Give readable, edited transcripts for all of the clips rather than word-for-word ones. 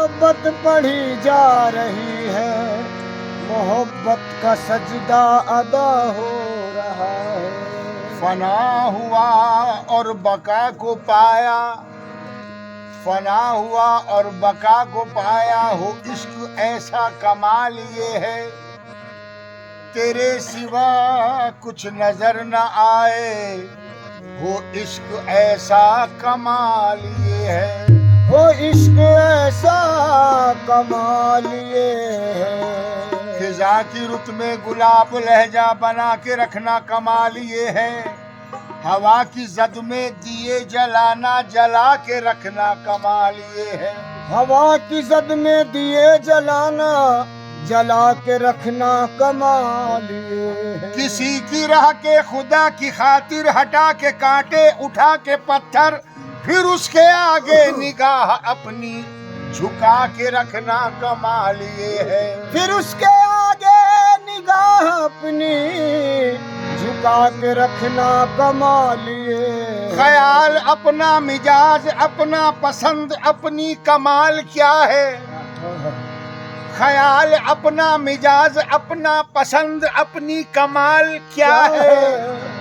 मोहब्बत पढ़ी जा रही है, मोहब्बत का सजदा अदा हो रहा है। फना हुआ और बका को पाया, फना हुआ और बका को पाया हो, इश्क ऐसा कमाल ये है, तेरे सिवा कुछ नजर न आए, हो इश्क ऐसा कमाल ये है। वो इश्क ऐसा कमाल ये है। खिजा की रुत में गुलाब लहजा बना के रखना कमाल ये है, हवा की जद में दिए जलाना जला के रखना कमाल ये है। हवा की जद में दिए जलाना जला के रखना कमाल ये है। किसी की राह के खुदा की खातिर हटा के कांटे उठा के पत्थर, फिर उसके आगे निगाह अपनी झुका के रखना कमाल ये है। फिर उसके आगे निगाह अपनी झुका के रखना कमाल ये है। ख्याल अपना मिजाज अपना पसंद अपनी कमाल क्या है, ख्याल अपना मिजाज अपना पसंद अपनी कमाल क्या है।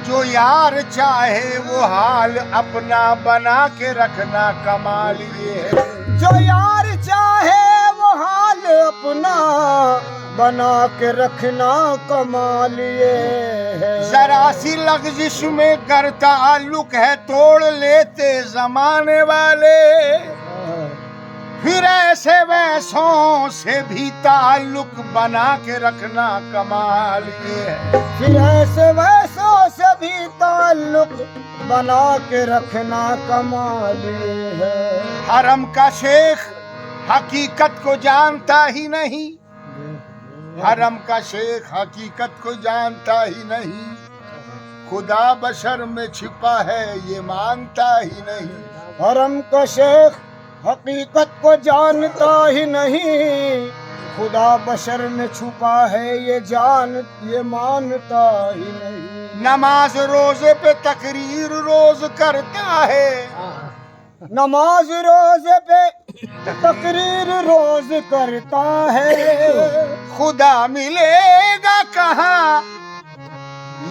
जो यार चाहे वो हाल अपना बना के रखना कमाल ये है। जो यार चाहे वो हाल अपना बना के रखना कमाल ये है। जरा सी लग़ज़िश में गर ताल्लुक है तोड़ लेते जमाने वाले, फिर ऐसे वैसों से भी ताल्लुक बना के रखना कमाल ये है। फिर ऐसे वैसों से भी ताल्लुक बना के रखना कमाल ये है। हरम का शेख हकीकत को जानता ही नहीं, हरम का शेख हकीकत को जानता ही नहीं, खुदा बशर में छिपा है ये मानता ही नहीं। हरम का शेख हकीकत को जानता ही नहीं, खुदा बशर में छुपा है ये मानता ही नहीं। नमाज रोजे पे तकरीर रोज करता है, नमाज रोजे पे तकरीर रोज करता है। खुदा मिलेगा कहाँ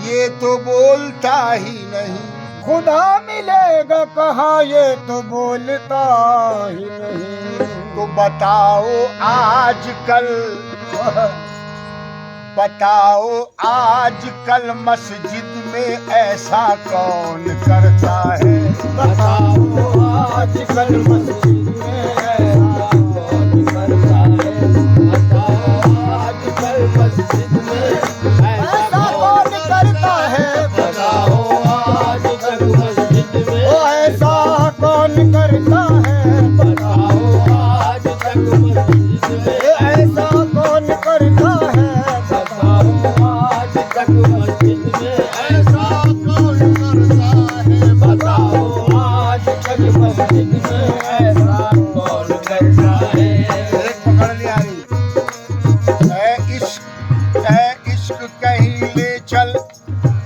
ये तो बोलता ही नहीं। खुदा मिलेगा कहाँ ये तो बोलता ही नहीं। तो बताओ आजकल, बताओ आजकल मस्जिद में ऐसा कौन करता है। बताओ आजकल मस्जिद में ऐसा कौन करता है। बताओ आजकल मस्जिद में ऐसा कौन करता है। बताओ आजकल मस्जिद में ऐसा कौन करता है। बताओ आजकल मस्जिद में ऐसा कौन करता है। बताओ आजकल मस्जिद में ऐसा कौन करता है। बताओ आजकल मस्जिद में ऐसा कौन करता है। एक पकड़ लिया ऐ इश्क कहीं ले चल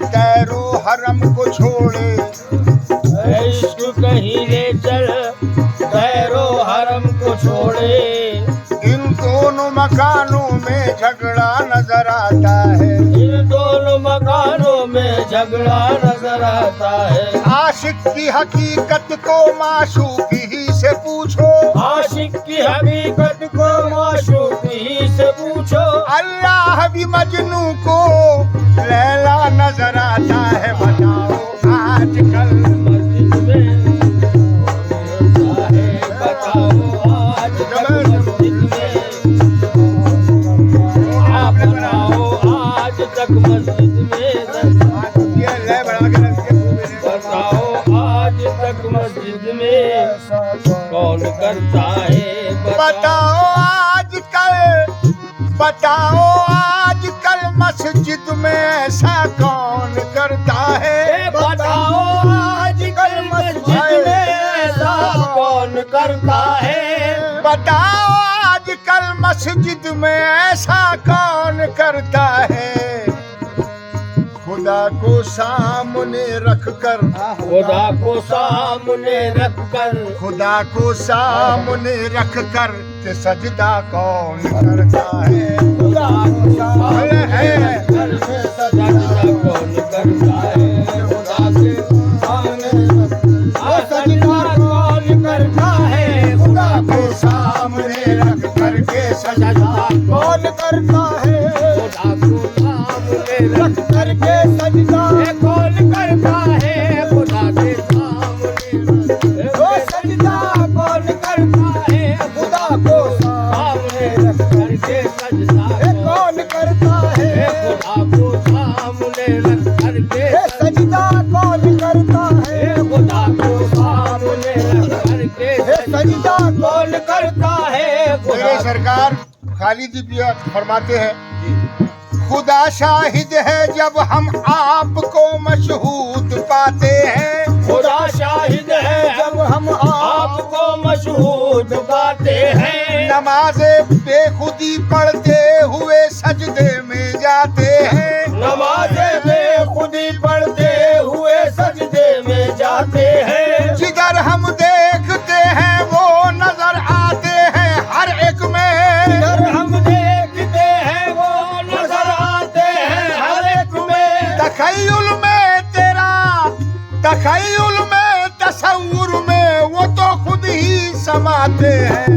तैरो हरम को छोड़े। इश्क कहीं ले चल तैरो हरम को छोड़े। इन दोनों मकानों में झगड़ा नजर आता है। इन दोनों मकानों में झगड़ा नजर आता है। आशिक की हकीकत को माशूक ही से पूछो। आशिक की हकीकत को माशूक ही से पूछो। अल्लाह भी मजनू को लैला नजर आता है। बताओ आजकल मस्जिद में होता है। बताओ आजकल मस्जिद में आप बताओ आज तक मस्जिद में ये ले बना के रख के बताओ आज तक मस्जिद में कौन करता है। बताओ आजकल, बताओ आजकल मस्जिद में ऐसा कौन करता है। बताओ आजकल मस्जिद में ऐसा कौन करता है। बताओ आजकल मस्जिद में ऐसा कौन करता है। खुदा को सामने रख कर, खुदा को सामने रख कर, खुदा को सामने रख कर के सजदा कौन करता है? खुदा को सामने है। रख कर के सजदा कौन करता है? खुदा के सामने वो सजदा कौन करता है? खुदा को सामने रख कर के सजदा कौन करता है? खुदा को सामने रख रख करके सजदा कौन करता है? खुदा के सामने वो सजदा कौन करता है? खुदा को सामने रख करके सजदा कौन करता है? खुदा को सामने रख करके सजदा कौन करता है? खुदा को सामने रख करके सजदा कौन करता है? मेरे सरकार खालिद पिया फरमाते हैं, खुदा शाहिद है जब हम आपको मशहूद पाते हैं। खुदा शाहिद है जब हम आप आपको मशहूद पाते हैं। नमाज़े बेखुदी पढ़ते हुए सजदे में जाते हैं। नमाज़े बेखुदी पढ़ते हुए सजदे में जाते हैं। जिधर हम देखते हैं वो नजर आते हैं हर एक में। जिधर हम देखते हैं वो नजर आते हैं हर एक में। तखय्युल में तेरा, तखय्युल में तसव्वुर में वो तो खुद ही समाते हैं।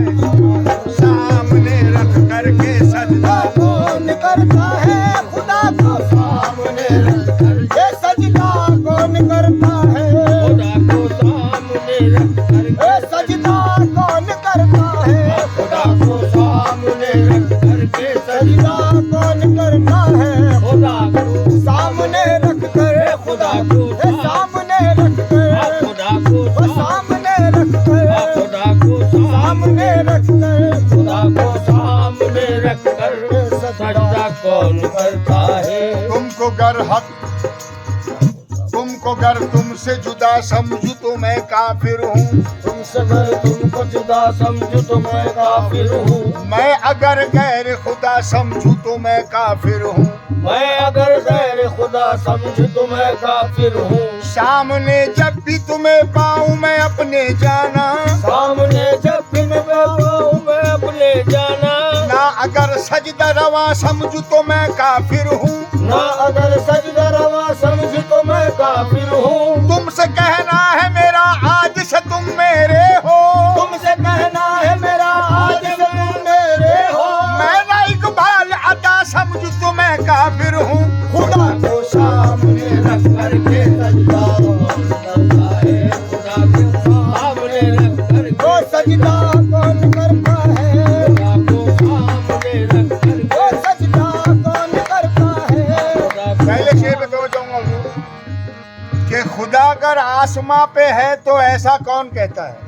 सामने रख करके सजदा कौन करता है? खुदा को सामने रख करके सजदा कौन करता है? खुदा को सामने रख करके सजदा कौन करता है? खुदा को सामने रख करके सजदा कौन करता है? खुदा को सामने रख कर खुदा को सामने रख कर खुदा को सामने रख कर खुदा को सामने रख कर खुदा को सामने रख कर सजदा कौन करता है? तुमको गर तुमसे जुदा समझू तो मैं काफिर हूँ। तुमसे अगर तुमको जुदा समझू तो मैं काफिर हूँ। मैं अगर गैर खुदा समझू तो मैं काफिर हूँ। मैं अगर गैर खुदा समझू तो मैं काफिर हूँ। सामने जब भी तुम्हें पाऊँ मैं अपने जाना, सामने जब भी मैं पाऊँ मैं अपने जाना। ना अगर सजदा रवा समझू तो मैं काफिर हूँ। ना अगर सजदा रवा समझू तो मैं काफिर हूँ। तुमसे कहना है मेरा आज से तुम मेरे हो। तुमसे कहना है मेरा आज से तुम मेरे हो। मैं ना इकबाल अता समझू तो मैं काफिर हूँ। खुदा को सामने रख करके सजदा कौन करता है? खुदा को सामने रख करके वो सजदा कौन करता है? खुदा को सामने रख करके वो सजदा कौन करता है? खुदा को पहले शेर पे तो जाऊंगा कि खुदा अगर आसमां पे है तो ऐसा कौन कहता है?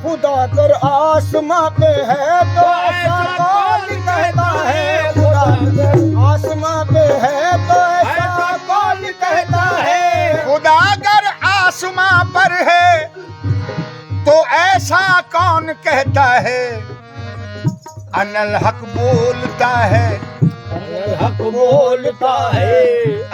खुदा अगर आसमां पे है तो ऐसा कौन कहता है? खुदा अगर आसमां पे है तो ऐसा कौन कहता है? खुदा अगर आसमां पर है तो ऐसा कौन कहता है? अनल हक बोलता है, हक बोलता है।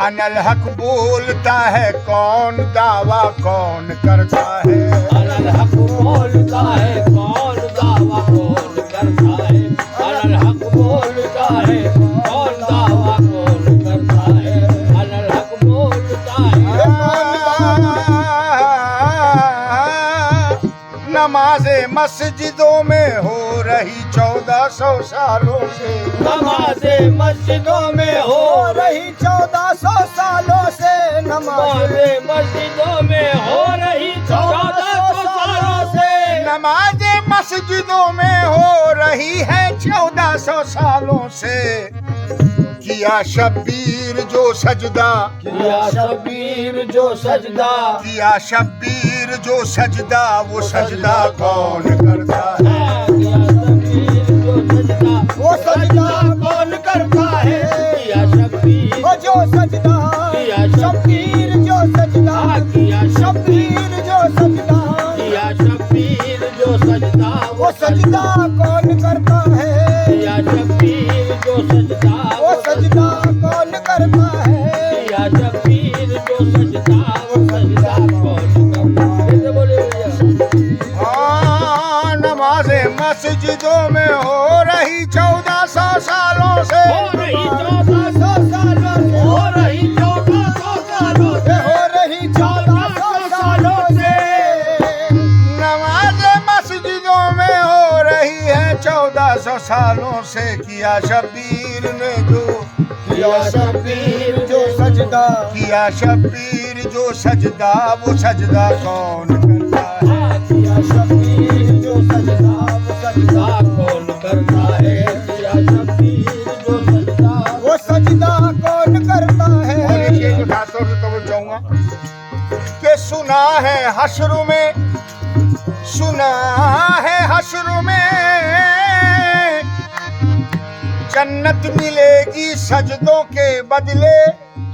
अनल हक बोलता है, कौन दावा कौन करता है? अनल हक बोलता है, कौन दावा कौन करता है? अनल हक बोलता है, कौन दावा कौन करता है? अनल हक बोलता है। नमाज़े मस्जिदों में हो रही 1400 सालों से। नमाज़े मस्जिदों में हो रही 1400 सालों से नमाज नमाज़े मस्जिदों में हो रही 1400 सालों से। नमाज़े मस्जिदों में हो रही है 1400 सालों से। किया शब्बीर जो सजदा, किया शबीर जो सजदा, किया शब्बीर जो सजदा, वो सजदा कौन करता है? किया शबीर जो सजदा, वो सजदा कौन करता है? किया शबीर वो जो सजदा किया शब्बीर जो सजदा किया शब्बीर जो सजदा किया शबीर जो सजदा, वो सजदा कौन करता है? किया शबीर जो सजदा, वो सजदा कौन करता है? किया शबीर मस्जिदों में हो रही 1400 सालों से, हो रही 1400 सालों से, हो रही 1400 सालों से, हो रही 1400 सालों से। नमाज मस्जिदों में हो रही है 1400 सालों से। किया शब्बीर ने जो, किया शब्बीर जो सजदा, किया शब्बीर जो सजदा, वो सजदा कौन करता है? किया शब्बीर जो सजदा, वो सजदा कौन करता है? किया शब्बीर जो सजदा, वो सजदा कौन करता और एक है? चीज खासतौर से तो चाहूंगा कि सुना है हश्र में, सुना है हश्र में जन्नत मिलेगी सजदों के बदले।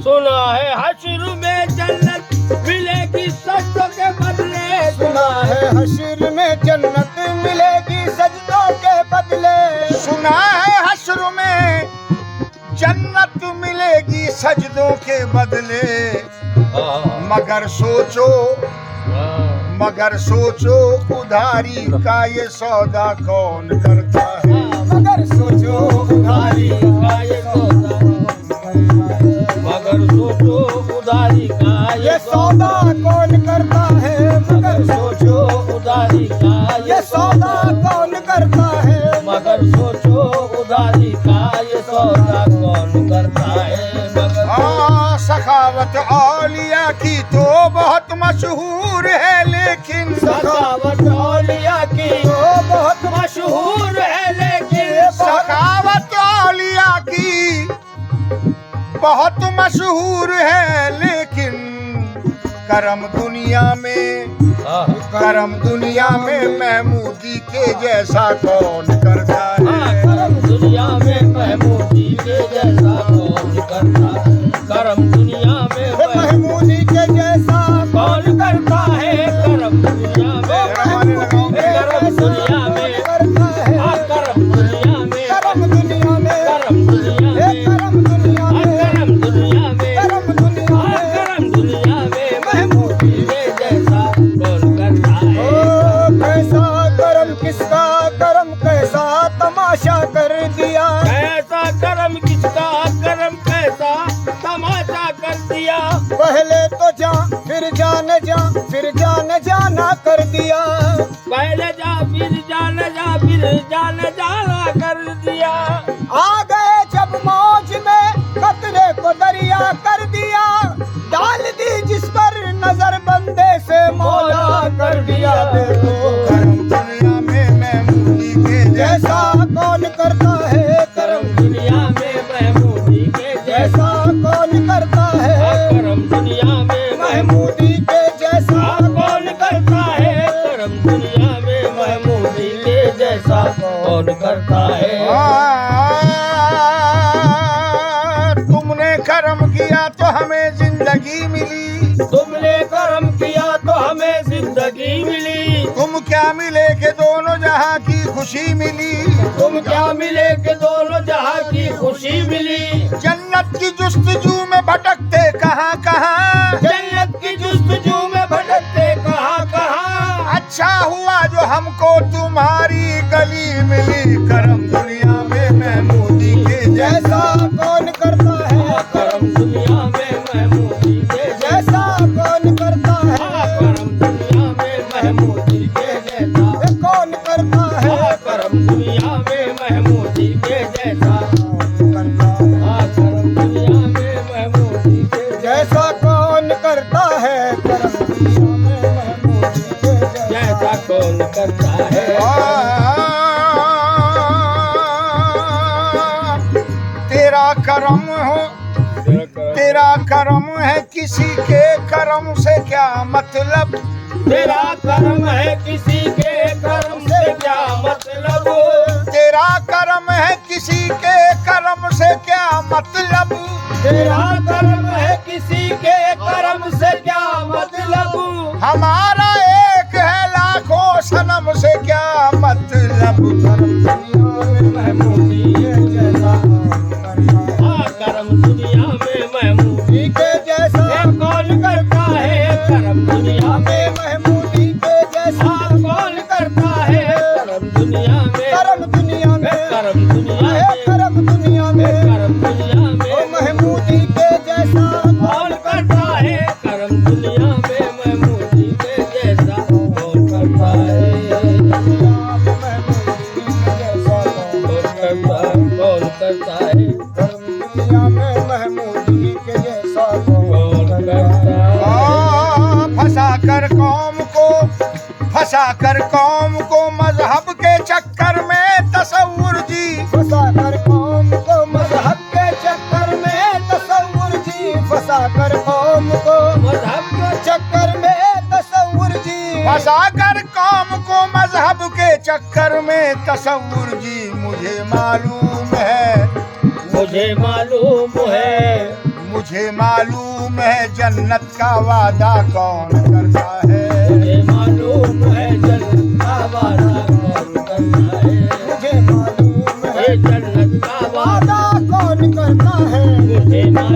सुना है हश्र में जन्नत मिलेगी सजदों के बदले। सुना है हश्र में जन्नत मिलेगी सजदों के बदले। सुना है हश्र में जन्नत मिलेगी सजदों के बदले। मगर सोचो, मगर सोचो उधारी का ये सौदा कौन करता है? मगर सोचो उधारी का ये सौदा, मगर सोचो उधारी का ये सौदा कौन करता है? मगर सोचो उधारी का ये सौदा कौन करता है? मगर सोचो उधारी का ये सौदा कौन करता है? मगर हाँ, सखावत औलिया की तो बहुत मशहूर है, लेकिन सखावत औलिया की तो बहुत मशहूर है, लेकिन सखावत औलिया की बहुत मशहूर है, लेकिन करम दुनिया में, करम दुनिया में महमूदी के जैसा कौन करता है? करम दुनिया में महमूदी के जैसा कौन करता है? करम दुनिया में महमूदी के जैसा कौन करता है? करम दुनिया में, करम दुनिया में, करता है? करम दुनिया में, करम दुनिया में, करम दुनिया में, करम दुनिया में, करम दुनिया में, करम दुनिया में, करम दुनिया में महमूदी के जैसा कौन करता है? ओ कैसा करम किसका करम, कैसा तमाशा कर दिया। कैसा करम किसका करम, कैसा तमाशा कर दिया। पहले तो जा फिर जान जा, फिर जान जाना कर दिया। पहले जा फिर जान जा, फिर जान जाना कर दिया। आ गए जब मौज में कतरे को दरिया कर दिया। डाल दी जिस पर नजर बंदे से मौला कर दिया। देखो करम दुनिया में महमूदी के जैसा कौन करता है? करम दुनिया में महमूदी के जैसा, जैसा कौन करता है? करम दुनिया में महमूदी के जैसा कौन करता है? करम दुनिया में महमूदी के जैसा कौन करता है? तुमने कर्म किया तो हमें जिंदगी मिली। तुमने कर्म किया तो हमें जिंदगी मिली। तुम क्या मिले के दोनों जहां की खुशी मिली। तुम क्या मिले के दोनों जहां की खुशी मिली। जन्नत की जुस्तजू में भटकते कहां कहां, जन्नत की जुस्तजू में भटकते कहां कहां। अच्छा हुआ जो हमको तुम्हारी गली मिली। करम दुनिया में महमूदी के जैसा कौन करता है? करम दुनिया में महमूदी के जैसा कौन करता है? करम दुनिया में महमूदी के जैसा ये कौन करता है? करम दुनिया में महमूदी के जैसा, करता है। करम दुनिया में महमूदी के जैसा कौन करता है? करम दुनिया में महमूदी के जैसा कौन करता है? तेरा करम हो, तेरा करम है किसी के करम से क्या मतलब। तेरा कर्म है किसी के कर्म से क्या मतलब। तेरा करम है किसी के करम से क्या मतलब। तेरा कर्म है किसी के कर्म से क्या मतलब। हमारा एक है लाखों सनम से क्या मतलब। महमूदी जैसा कर्म दुनिया में महमूदी के जैसा कौन करता है? कर्म दुनिया में महमूदी के जैसा कौन करता है? कर्म दुनिया में दुनिया में करम दुनिया है में करम दुनिया में करम दुनिया ओ में महमूदी के जैसा कौन करता है करम दुनिया में महमूदी के जैसा कौन करता है कौन करता है दुनिया में महमूदी के जैसा कौन करता है फंसा कर कौम को मजहब के चक्कर में तसव्वुर जी फंसा कर कौम को मजहब के चक्कर में तसव्वुर जी फंसा कर कौम को मजहब के चक्कर में तसव्वुर जी फंसा कर कौम को मजहब के चक्कर में तसव्वुर जी मुझे मालूम है जन्नत का वादा कौन करता है मुझे मालूम है जन्नत का वादा कौन करता है मुझे मालूम है जन्नत का वादा वादा कौन करता है मुझे